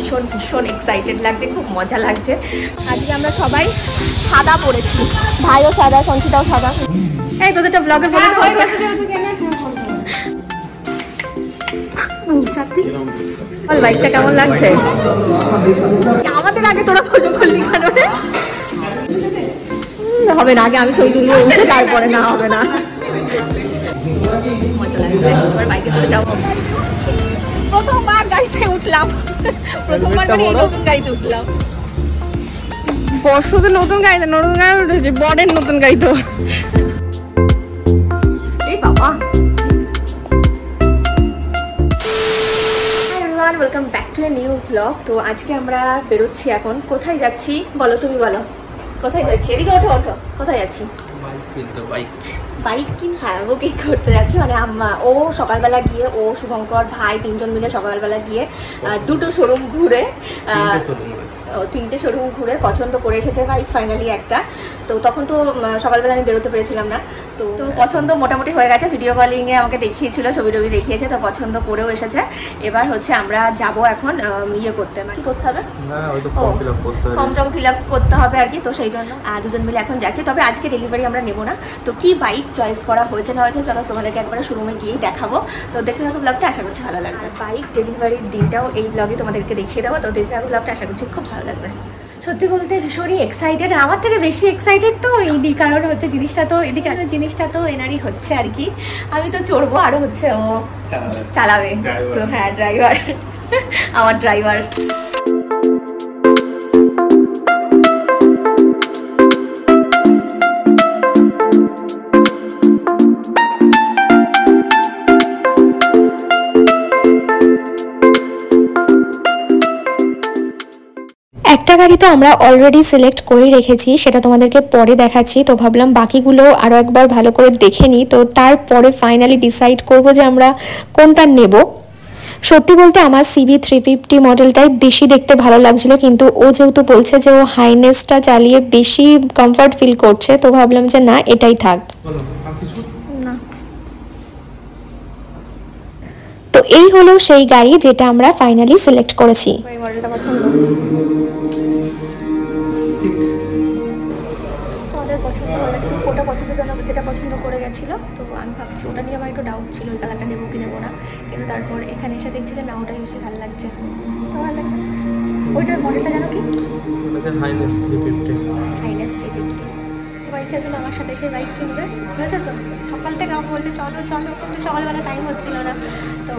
ভীষণ ভীষণ এক্সাইটেড লাগছে, খুব মজা লাগছে। আজকে আমরা সবাই সাদা পরেছি, ভাইও সাদা, সঞ্চিতাও সাদা। এই তোদেরটা ব্লগে বলে দেবো। বাইকটা কেমন লাগছে? আমাদের আগে তোরা ফটো করলি কেন? হবে না, আগে আমি ছবি তুলবো, তারপরে না হবে না। মজা লাগছে, এবার বাইকে করে যাবো। প্রথমবার গাড়িতে উঠলাম, প্রথমবার নতুন গাড়িতে উঠলাম। শুধু নতুন গাড়িতে, নতুন গাড়ি উঠেছি, বড়ের নতুন গাড়ি তো। এই বাবা, welcome back to a new blog. তো আজকে আমরা বেরোচ্ছি, এখন কোথায় যাচ্ছি বলো, তুমি বলো কোথায় যাচ্ছি? এদিকে ওঠো ওঠো, কোথায় যাচ্ছি? বাইক কিন, হ্যাঁ বুকিং করতে যাচ্ছি। মানে আম্মা ও সকালবেলা গিয়ে, ও শুভঙ্কর ভাই তিনজন মিলে সকালবেলা গিয়ে দুটো শোরুম ঘুরে, তিনটে শোরুম ঘুরে পছন্দ করে এসেছে বাইক ফাইনালি একটা। তো তখন তো সকালবেলা আমি বেরোতে পেরেছিলাম না, তো পছন্দ মোটামুটি হয়ে গেছে। ভিডিও কলিংয়ে আমাকে দেখিয়েছিল, ছবি টবি দেখিয়েছে, তো পছন্দ করেও এসেছে। এবার হচ্ছে আমরা যাব এখন ইয়ে করতে, কি করতে হবে, ফর্ম টর্ম ফিল আপ করতে হবে আর কি। তো সেই জন্য দুজন মিলে এখন যাচ্ছি। তবে আজকে ডেলিভারি আমরা নেবো না। তো কি বাইক চয়েস করা হয়েছে না হয়েছে চলো তোমাদেরকে একবার শোরুমে গিয়েই দেখাবো। তো দেখতে থাকো ব্লগটা, আশা করছি ভালো লাগবে। বাইক ডেলিভারির দিনটাও এই ব্লগে তোমাদেরকে দেখিয়ে দেবো। তো দেখতে থাকো ব্লগটা, আশা করছি খুব ভালো লাগবে। সত্যি বলতে ভীষণই এক্সাইটেড, আমার থেকে বেশি এক্সাইটেড তো এইদিক, কারণ হচ্ছে জিনিসটা তো এনারই হচ্ছে আর কি। আমি তো চড়বো, আরও হচ্ছে ও চালাবে। তো হ্যাঁ, ড্রাইভার আমার ড্রাইভার। একটা গাড়ি তো আমরা অলরেডি সিলেক্ট করেই রেখেছি, সেটা তোমাদেরকে পরে দেখাচ্ছি। তো ভাবলাম বাকিগুলো আরও একবার ভালো করে দেখে নিই, তো তারপরে ফাইনালি ডিসাইড করব যে আমরা কোনটা নেব। সত্যি বলতে আমার সিবি 350 মডেলটাই বেশি দেখতে ভালো লাগছিল, কিন্তু ও যেহেতু বলছে যে ও হাইনেসটা চালিয়ে বেশি কমফর্ট ফিল করছে, তো ভাবলাম যে না, এটাই থাক। তো এই হলো সেই গাড়ি যেটা আমরা ফাইনালি সিলেক্ট করেছি। এই মডেলটা পছন্দ, তোমাদের পছন্দ হয়ে গেছে। তো ওটা পছন্দজনক, যেটা পছন্দ করে গেছিলো। তো আমি ভাবছি ওটা নিয়ে আমার একটু ডাউট ছিল, ওই কালারটা নেবো কি নেবো না। কিন্তু তারপর এখানে এসে দেখছি যে না, ওটাই বেশি ভালো লাগছে। তো ভালো লাগছে। ওইটার মডেলটা জানো কি? হাইনেস 350। তোমার ইচ্ছা ছিল আমার সাথে এসে বাইক কিনবে, বুঝেছো তো? সকাল থেকে আমাকে বলছে চলো চলো, কিন্তু সকালবেলা টাইম হচ্ছিল না। তো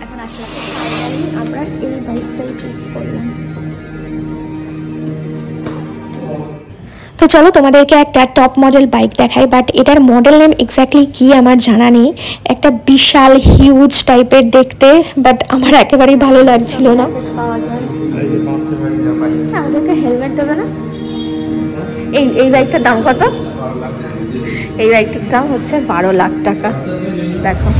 এখন আসলাম, ফাইনালি আমরা এই বাইকটাই চুজ করলাম। তো চলো তোমাদেরকে একটা টপ মডেল বাইক দেখাই, বাট এটার মডেল নেম এক্স্যাক্টলি কি আমার জানা নেই। একটা বিশাল হিউজ টাইপের দেখতে, বাট আমার একেবারেই ভালো লাগছিল না। পাওয়া যায়, আমাদেরকে হেলমেট দেবে না? এই বাইকটার দাম কত? এই বাইকটার দাম হচ্ছে 12 লাখ টাকা। দেখো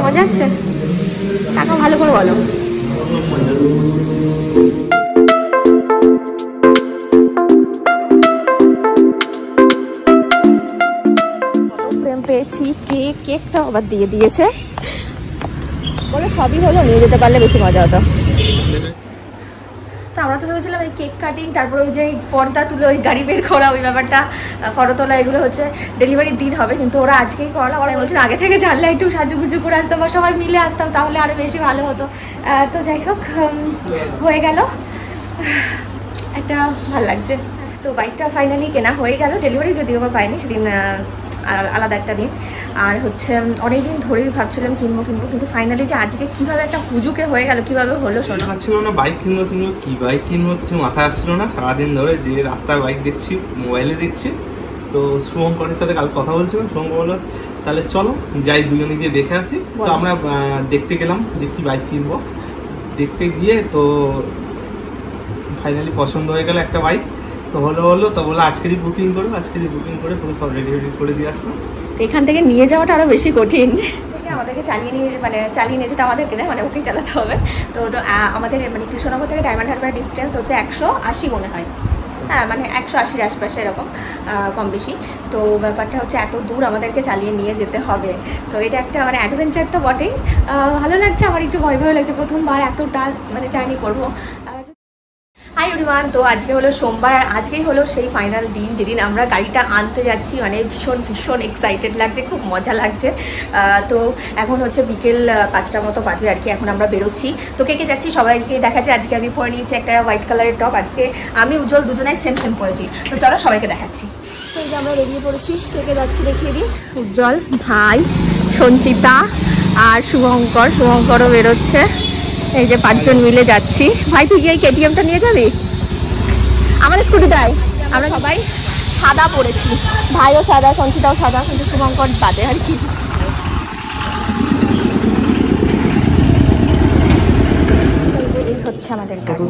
মজা আসছে, টাকা ভালো করে বলো। ফ্রেম পেয়েছি, কেকটা আবার দিয়ে দিয়েছে, বলে সবই হলো, নিয়ে যেতে পারলে বেশি মজা হতো। তো আমরা তো ভেবেছিলাম এই কেক কাটিং, তারপরে ওই যে পর্দা তুলে ওই গাড়ি বের করা, ওই ব্যাপারটা ফটো তোলা, এগুলো হচ্ছে ডেলিভারির দিন হবে, কিন্তু ওরা আজকেই করালো। ওরা বলছিল আগে থেকে জানলে একটু সাজুগুজু করে আসতাম বা সবাই মিলে আসতাম, তাহলে আরও বেশি ভালো হতো। তো যাই হোক, হয়ে গেল, একটা ভালো লাগছে। তো বাইকটা ফাইনালি কেনা হয়ে গেল, ডেলিভারি যদিও বা পাইনি সেদিন, আলাদা একটা দিন। আর হচ্ছে অনেকদিন ধরেই ভাবছিলাম কিনবো কিন্তু ফাইনালি যে আজকে কিভাবে একটা হুজুকে হয়ে গেল, কিভাবে হলো শোনো। ভাবছিল না বাইক কিনবো কি বাইক কিনবো, কিছু মাথায় আসছিল না। সারাদিন ধরে যে রাস্তায় বাইক দেখছি, মোবাইলে দেখছি, তো শুভঙ্করের সাথে কাল কথা বলছিলাম। শুভঙ্কর বললো তাহলে চলো যাই, দুজনে গিয়ে দেখে আসি। তো আমরা দেখতে গেলাম যে কি বাইক কিনবো। দেখতে গিয়ে তো ফাইনালি পছন্দ হয়ে গেল একটা বাইক। তো হলো তো বললো আজকেরই বুকিং করে পুরো সব রেডি করে দিয়ে আসলাম। তো এখান থেকে নিয়ে যাওয়াটা আরও বেশি কঠিন। আমাদেরকে চালিয়ে নিয়ে যেতে আমাদেরকে না, মানে ওকেই চালাতে হবে। তো আমাদের মানে কৃষ্ণনগর থেকে ডায়মন্ড হারবার ডিস্টেন্স হচ্ছে 180 মনে হয়, হ্যাঁ মানে 180-র আশপাশে এরকম, কম বেশি। তো ব্যাপারটা হচ্ছে এত দূর আমাদেরকে চালিয়ে নিয়ে যেতে হবে। তো এটা একটা মানে অ্যাডভেঞ্চার তো বটেই, ভালো লাগছে, আমার একটু ভয় লাগছে, প্রথমবার এতটা মানে জার্নি করবো। হাই এভরিওয়ান, তো আজকে হলো সোমবার আর আজকেই হলো সেই ফাইনাল দিন যেদিন আমরা গাড়িটা আনতে যাচ্ছি। মানে ভীষণ এক্সাইটেড লাগছে, খুব মজা লাগছে। তো এখন হচ্ছে বিকেল 5টার মতো বাজে আর কি, এখন আমরা বেরোচ্ছি। তো কে যাচ্ছি সবাইকে দেখাচ্ছি। আজকে আমি পরে নিয়েছি একটা হোয়াইট কালারের টপ, আজকে আমি উজ্জ্বল দুজনাই সেম পরেছি। তো চলো সবাইকে দেখাচ্ছি। তো এই যে আমরা বেরিয়ে পড়েছি, কে যাচ্ছি দেখিয়ে দিই। উজ্জ্বল, ভাই, সঞ্চিতা আর শুভঙ্করও বেরোচ্ছে। এই যে 5 জন মিলে যাচ্ছি। ভাই তুই কি এই কেটিএমটা নিয়ে যাবি? আমাদের স্কুটিটাই আমরা সবাই সাদা পরেছি, ভাইও সাদা, সঞ্চিতাও সাদা, কিন্তু শুভঙ্কর বাদে আর কি। এই হচ্ছে আমাদের গাড়ি।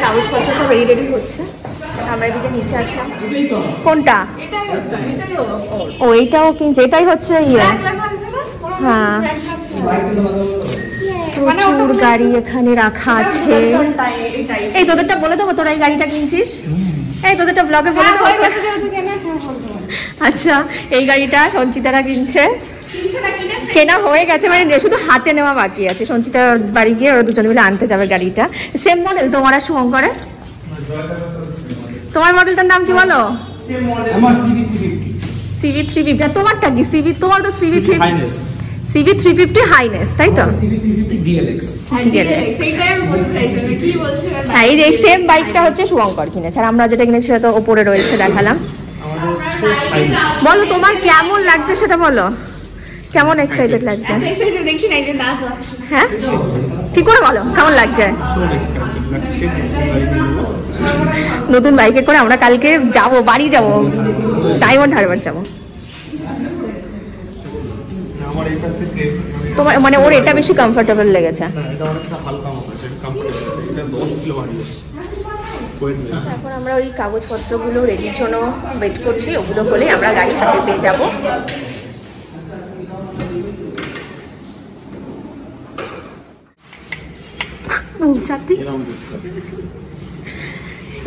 কাগজপত্র সব রেডি হচ্ছে, আমরা এদিকে নিচে আসলাম। কোনটা? ও এইটাও কিনছে, এটাই হচ্ছে ইয়ে। হ্যাঁ প্রচুর গাড়ি এখানে রাখা আছে। এই তোদেরটা বলে দেবো, তোরা এই গাড়িটা কিনছিস? এই তোদেরটা ব্লগে বলে দেবো। আচ্ছা, এই গাড়িটা সঞ্চিতারা কিনছে, কেনা হয়ে গেছে, মানে শুধু হাতে নেওয়া বাকি আছে। সঞ্চিতার বাড়ি গিয়ে ওরা দুজন মিলে আনতে যাবে গাড়িটা। সেম মডেল তোমার আর শুভঙ্করের? তোমার মডেলটার নাম কি বলো? আমার CV350। তোমারটা কি? তোমার তো CV350 হাইনেস, তাই তো? হ্যাঁ, এই যে সেম বাইকটা হচ্ছে শুভঙ্কর কিনেছে, আর আমরা যেটা কিনেছি সেটা তো ওপরে রয়েছে, দেখালাম। বলো তোমার কেমন লাগছে সেটা বলো, কেমন এক্সাইটেড লাগছে? হ্যাঁ ঠিক করে বলো কেমন লাগছে। নতুন বাইকে করে আমরা কালকে বাড়ি যাবো, ডায়মন্ড হারবার যাবো। তোমার মানে ওর এটা বেশি কমফোর্টেবল লেগেছে। এখন আমরা ওই কাগজপত্রগুলো রেডির জন্য ওয়েট করছি, ওগুলো হলে আমরা গাড়ি হাতে পেয়ে যাবো।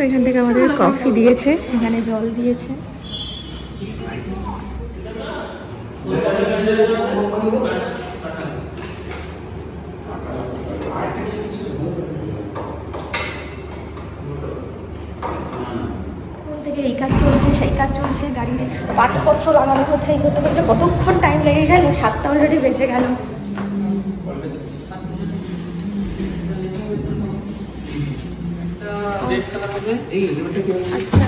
এখান থেকে আমাদের কফি দিয়েছে, এখানে জল দিয়েছে। থেকে এই কাজ চলছে, সেই কাজ চলছে, গাড়ির পার্টসপত্র লাগানো হচ্ছে, এই করতে করতে কতক্ষণ টাইম লেগে গেল, 7টা অলরেডি বেঁচে গেল। আচ্ছা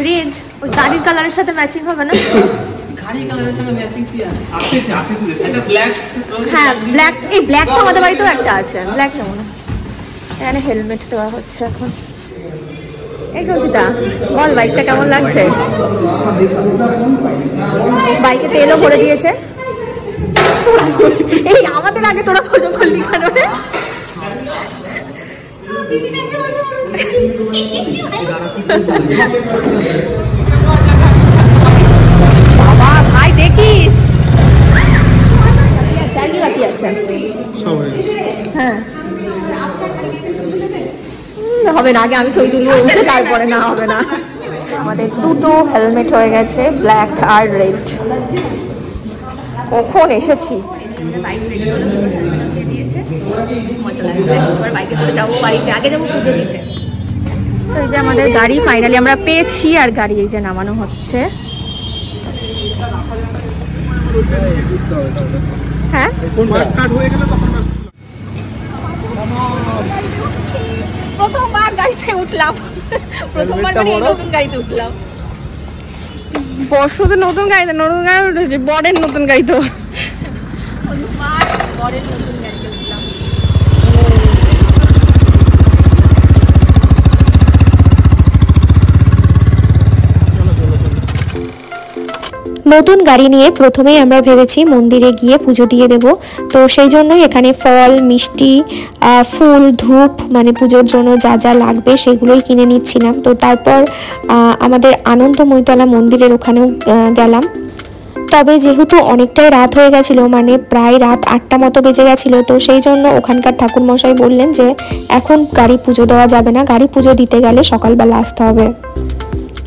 রেড ওই গাড়ির কালারের সাথে ম্যাচিং হবে না? হ্যাঁ ব্ল্যাক, এই ব্ল্যাকটা আমাদের বাড়িতেও একটা আছে, ব্ল্যাক যেমন। এখানে হেলমেট দেওয়া হচ্ছে এখন। এই রঞ্জিতা বল বাইকটা কেমন লাগছে? বাইকে তেলও ভরে দিয়েছে। এই আমাদের আগে তোরা খোঁজো করলি কেন রে? বাবা ভাই দেখিস, চাকরি বাকি আছে। হ্যাঁ হবে না, আগে আমি ছবি তুলবো, তারপরে না হবে না। আমাদের দুটো হেলমেট হয়ে গেছে, ব্ল্যাক আর রেড। কখন এসেছি, মজা লাগছে। এবার বাইকে করে যাবো বাড়িতে, আগে যাবো পুজো দিতে। তো এই যে আমাদের গাড়ি ফাইনালি আমরা পেয়েছি, আর গাড়ি এই যে নামানো হচ্ছে। হ্যাঁ কাট হয়ে গেলে তখন প্রথমবার গাড়িতে উঠলাম, প্রথমবার মানে এই নতুন গাড়িতে উঠলাম। শুধু নতুন গাড়িতে উঠেছি, বরের নতুন গাড়ি তো। প্রথমবার বরের নতুন গাড়িতে উঠলাম। নতুন গাড়ি নিয়ে প্রথমেই আমরা ভেবেছি মন্দিরে গিয়ে পুজো দিয়ে দেব। তো সেই জন্যই এখানে ফল, মিষ্টি, ফুল, ধূপ, মানে পুজোর জন্য যা যা লাগবে সেগুলোই কিনে নিচ্ছিলাম। তো তারপর আমাদের আনন্দময়ীতলা মন্দিরের ওখানেও গেলাম। তবে যেহেতু অনেকটাই রাত হয়ে গেছিলো, মানে প্রায় রাত 8টা মতো বেজে গেছিলো, তো সেই জন্য ওখানকার ঠাকুরমশাই বললেন যে এখন গাড়ি পুজো দেওয়া যাবে না, গাড়ি পুজো দিতে গেলে সকালবেলা আসতে হবে।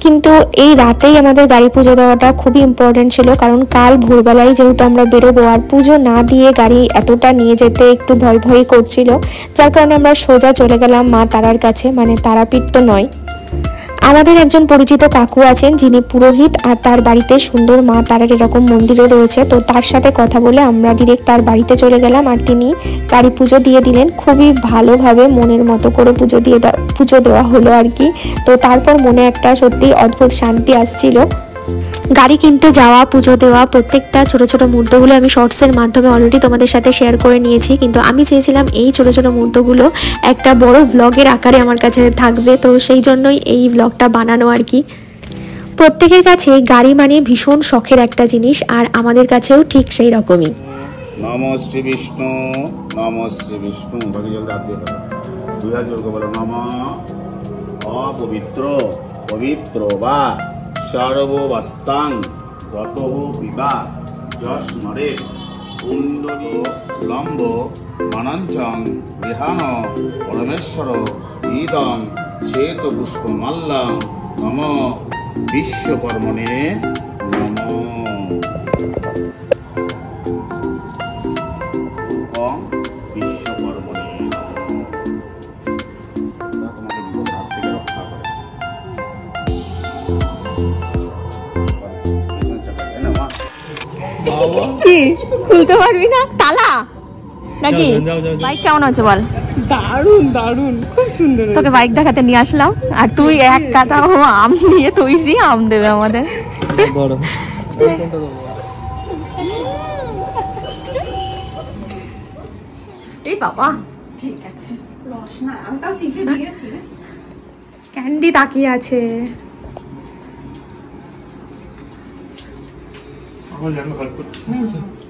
কিন্তু এই রাতেই আমাদের গাড়ি পুজো দেওয়াটা খুবই ইম্পর্টেন্ট ছিল, কারণ কাল ভোরবেলায় যেহেতু আমরা বেরোবো, আর পুজো না দিয়ে গাড়ি এতটা নিয়ে যেতে একটু ভয় ভয় করছিল, যার কারণে আমরা সোজা চলে গেলাম মা তারার কাছে, মানে তারাপীঠ তো নয়। আমাদের একজন পরিচিত কাকু আছেন যিনি পুরোহিত, আর তার বাড়িতে সুন্দর মা তারার এরকম মন্দিরও রয়েছে। তো তার সাথে কথা বলে আমরা ডিরেক্ট তার বাড়িতে চলে গেলাম, আর তিনি গাড়ি পুজো দিয়ে দিলেন। খুবই ভালোভাবে মনের মতো করে পুজো দেওয়া হলো আর কি। তো তারপর মনে একটা সত্যি অদ্ভুত শান্তি আসছিল। গাড়ি কিনতে যাওয়া, পুজো দেওয়া, প্রত্যেকটা ছোট ছোট মুহূর্তগুলো আমি শর্টসের মাধ্যমে অলরেডি তোমাদের সাথে শেয়ার করে নিয়েছি, কিন্তু আমি চেয়েছিলাম এই ছোট ছোট মুহূর্তগুলো একটা বড় ব্লগের আকারে আমার কাছে থাকবে। তো সেই জন্যই এই ব্লগটা বানানো আর কি। প্রত্যেকের কাছে গাড়ি মানে ভীষণ শখের একটা জিনিস, আর আমাদের কাছেও ঠিক সেই রকমই। নম শ্রী বিষ্ণু, নম শ্রী বিষ্ণু। বাকি জলদি হাত দিয়ে ফেলো, 2 হাত জোর করে বলো নম অপবিত্র পবিত্র বা সর্ববস্তাং গতঃ বিবা যস্মরে কুণ্ডলী লম্ব মানাঞ্চং রিহান পরমেশ্বর ইদং শ্বেত পুষ্পমাল্যং নম বিশ্বকর্মণে নম। বিশ্বকর্মণে তোমাকে বিপদের হাত থেকে রক্ষা করে। কি খুলতে পারবি না তালা নাকি? বাইক কেমন আছে বল? দারুন দারুন, খুব সুন্দর। তোকে বাইক দেখাতে নিয়ে আসলাম, আর তুই এক কাটা আম নিয়ে তুই আম দেবে আমাদের। এই বাবা, ঠিক আছে, লস না, আমি তাও চিপে দিয়েছি। ক্যান্ডি তাকিয়ে আছে।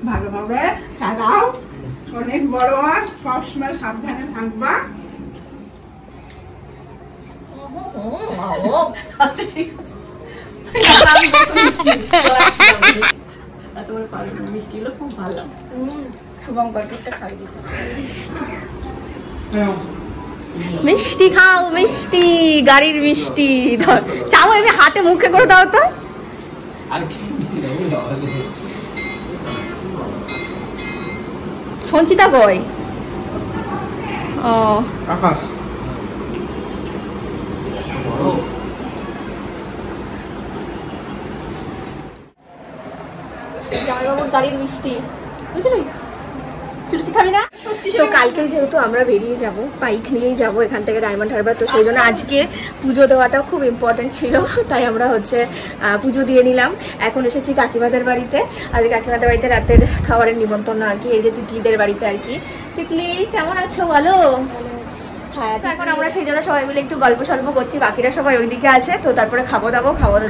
ভালোভাবে চালাও, অনেক বড় আর সবসময় সাবধানে থাকবা। আচ্ছা ঠিক আছে, মিষ্টিগুলো খুব ভালো। শুভঙ্কর টুকটা খাই দিতে। মিষ্টি খাও, মিষ্টি, গাড়ির মিষ্টি। ধর চাও, এমনি হাতে মুখে করে দাও তো। সঞ্চিতা কই? ও আকাশ জামাইবাবুর গাড়ির মিষ্টি, বুঝলি? চুটকি খাবি না? তো কালকে যেহেতু আমরা বেরিয়ে যাব, বাইক নিয়েই যাব এখান থেকে ডায়মন্ড হারবার, তো সেই জন্য আজকে পুজো দেওয়াটাও খুব ইম্পর্টেন্ট ছিল, তাই আমরা পুজো দিয়ে নিলাম। এখন এসেছি কাকিমাদের বাড়িতে, আর কাকিমাদের বাড়িতে রাতের খাবারের নিমন্ত্রণ আর কি, এই যে তিতলিদের বাড়িতে আর কি। তিতলি কেমন আছো বলো? হ্যাঁ, তো এখন আমরা সেই জন্য সবাই মিলে একটু গল্প সল্প করছি, বাকিরা সবাই ওইদিকে আছে। তো তারপরে খাবো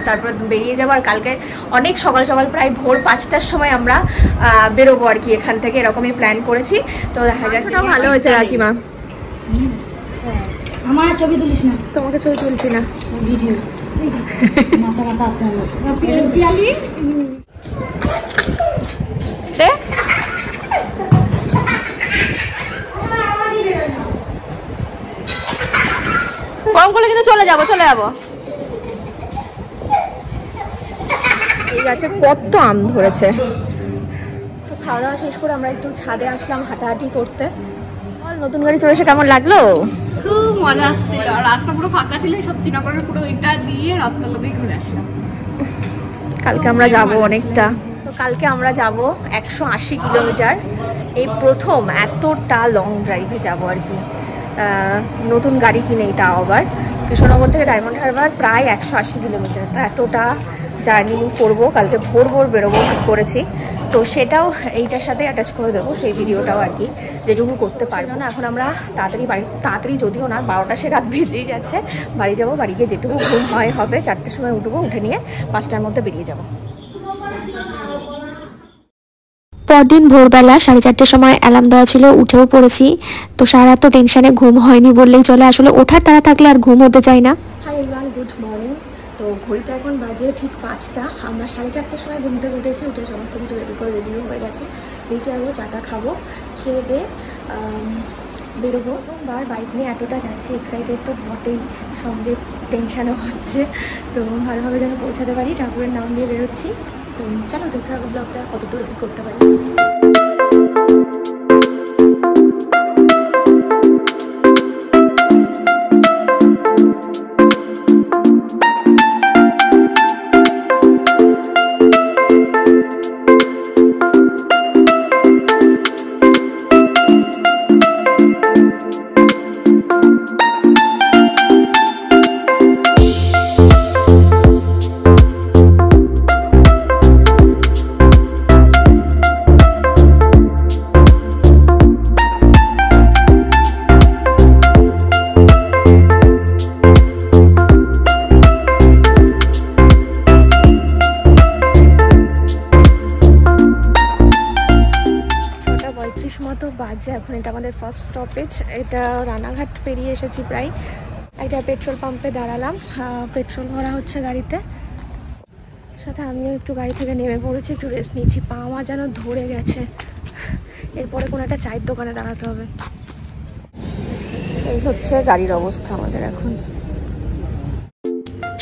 তারপর বেরিয়ে যাবো। আর কালকে অনেক সকাল সকাল প্রায় ভোর 5টার সময় আমরা বেরোবো আর কি এখান থেকে, এরকমই প্ল্যান করেছি। তো দেখা যাক। ভালো হয়েছে কাকিমা। আমার ছবি তুলিস না, তোমাকে ছবি তুলছি না, ভিডিও মাথা মাথা আসে না। পিয়ালি গরম করলে কিন্তু চলে যাবো। এই গাছে কত আম ধরেছে। তো খাওয়া দাওয়া শেষ করে আমরা একটু ছাদে আসলাম হাঁটাহাঁটি করতে। নতুন গাড়ি চলে এসে কেমন লাগলো? খুব মজা আসছিল, রাস্তা পুরো ফাঁকা ছিল, শক্তিনগরের পুরো এটা দিয়ে রথতলা দিয়ে ঘুরে আসলাম। কালকে আমরা যাবো অনেকটা। তো কালকে আমরা যাব 180 কিলোমিটার। এই প্রথম এতটা লং ড্রাইভে যাবো আর কি, নতুন গাড়ি কিনেই তাও আবার। কৃষ্ণনগর থেকে ডায়মন্ড হারবার প্রায় 180 কিলোমিটার, তো এতটা জার্নি করবো। কালকে ভোর ভোর বেরোবো ঠিক করেছি, তো সেটাও এইটার সাথে অ্যাটাচ করে দেবো, সেই ভিডিওটাও আর কি, যেটুকু করতে পারবো না। এখন আমরা তাড়াতাড়ি যদিও না, 12টা সে রাত বেজেই যাচ্ছে, বাড়ি যাবো। বাড়ি গিয়ে যেটুকু ঘুম হবে 4টের সময় উঠবো, উঠে নিয়ে 5টার মধ্যে বেরিয়ে যাবো। পরদিন ভোরবেলা 4:30টার সময় অ্যালার্ম দেওয়া ছিল, উঠেও পড়েছি। তো সারা রাত তো টেনশানে ঘুম হয়নি বললেই চলে, আসলে ওঠার তাড়া থাকলে আর ঘুম হতে চায় না। Hi everyone, good morning. তো ঘড়িতে এখন বাজে ঠিক 5টা। আমরা 4:30টার সময় ঘুম থেকে উঠেছি, উঠে সমস্ত কিছু রেডি করে রেডিও হয়ে গেছে। নিচে যাবো, চাটা খাবো, খেয়ে দিয়ে বেরোবো। প্রথমবার বাইক নিয়ে এতটা যাচ্ছি, এক্সাইটেড তো বটেই, সঙ্গে টেনশানও হচ্ছে। তো ভালোভাবে যেন পৌঁছাতে পারি, ঠাকুরের নাম দিয়ে বেরোচ্ছি। তো চলো দেখতে থাকো ব্লগটা, কত দূর কী করতে পারি। মতো বাজে এখন। এটা আমাদের ফার্স্ট স্টপেজ, এটা রানাঘাট পেরিয়ে এসেছি প্রায়। একটা পেট্রোল পাম্পে দাঁড়ালাম, পেট্রোল ভরা হচ্ছে গাড়িতে, সাথে আমিও একটু গাড়ি থেকে নেমে পড়েছি, একটু রেস্ট নিচ্ছি। পা আমার যেন ধরে গেছে, এরপরে কোনো একটা চায়ের দোকানে দাঁড়াতে হবে। এই হচ্ছে গাড়ির অবস্থা আমাদের এখন।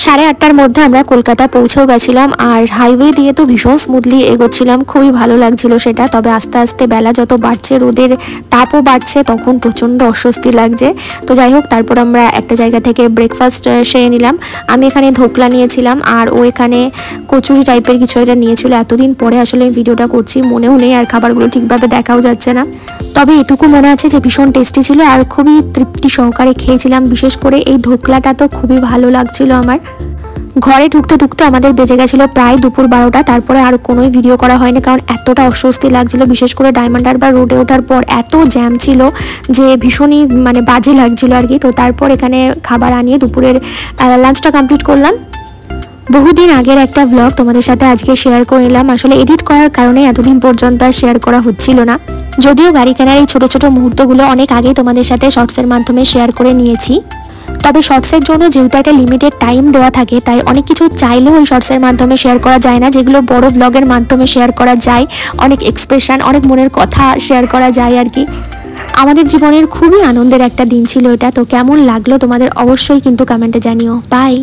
8:30টার মধ্যে আমরা কলকাতা পৌঁছেও গেছিলাম, আর হাইওয়ে দিয়ে তো ভীষণ স্মুথলি এগোচ্ছিলাম, খুবই ভালো লাগছিল সেটা। তবে আস্তে আস্তে বেলা যত বাড়ছে, রোদের তাপও বাড়ছে, তখন প্রচণ্ড অস্বস্তি লাগছে। তো যাই হোক, তারপর আমরা একটা জায়গা থেকে ব্রেকফাস্ট সেরে নিলাম। আমি এখানে ধোকলা নিয়েছিলাম, আর ও এখানে কচুরি টাইপের কিছু একটা নিয়েছিল। এতদিন পরে আসলে ভিডিওটা করছি, মনেও নেই আর খাবারগুলো ঠিকভাবে দেখাও যাচ্ছে না। তবে এটুকু মনে আছে যে ভীষণ টেস্টি ছিল, আর খুবই তৃপ্তি সহকারে খেয়েছিলাম। বিশেষ করে এই ধোকলাটা তো খুবই ভালো লাগছিল আমার। ঘরে ঢুকতে ঢুকতে আমাদের বেজে গেছিলো প্রায় দুপুর 12টা। তারপরে আর কোনোই ভিডিও করা হয়নি, কারণ এতটা অস্বস্তি লাগছিল। বিশেষ করে ডায়মন্ড হারবার রোডে ওঠার পর এত জ্যাম ছিল যে ভীষণই বাজে লাগছিল আর কি। তো তারপর এখানে খাবার আনিয়ে দুপুরের লাঞ্চটা কমপ্লিট করলাম। বহুদিন আগের একটা ব্লগ তোমাদের সাথে আজকে শেয়ার করে নিলাম। আসলে এডিট করার কারণে এতদিন পর্যন্ত আর শেয়ার করা হচ্ছিল না। যদিও গাড়ি কেনার এই ছোটো ছোটো মুহূর্তগুলো অনেক আগেই তোমাদের সাথে শর্টসের মাধ্যমে শেয়ার করে নিয়েছি। তবে শর্টসের জন্য যেহেতু একটা লিমিটেড টাইম দেওয়া থাকে, তাই অনেক কিছু চাইলেও ওই শর্টসের মাধ্যমে শেয়ার করা যায় না, যেগুলো বড় ব্লগের মাধ্যমে শেয়ার করা যায়। অনেক এক্সপ্রেশন, অনেক মনের কথা শেয়ার করা যায় আর কি। আমাদের জীবনের খুবই আনন্দের একটা দিন ছিল এটা। তো কেমন লাগলো তোমাদের অবশ্যই কিন্তু কমেন্টে জানিও। বাই।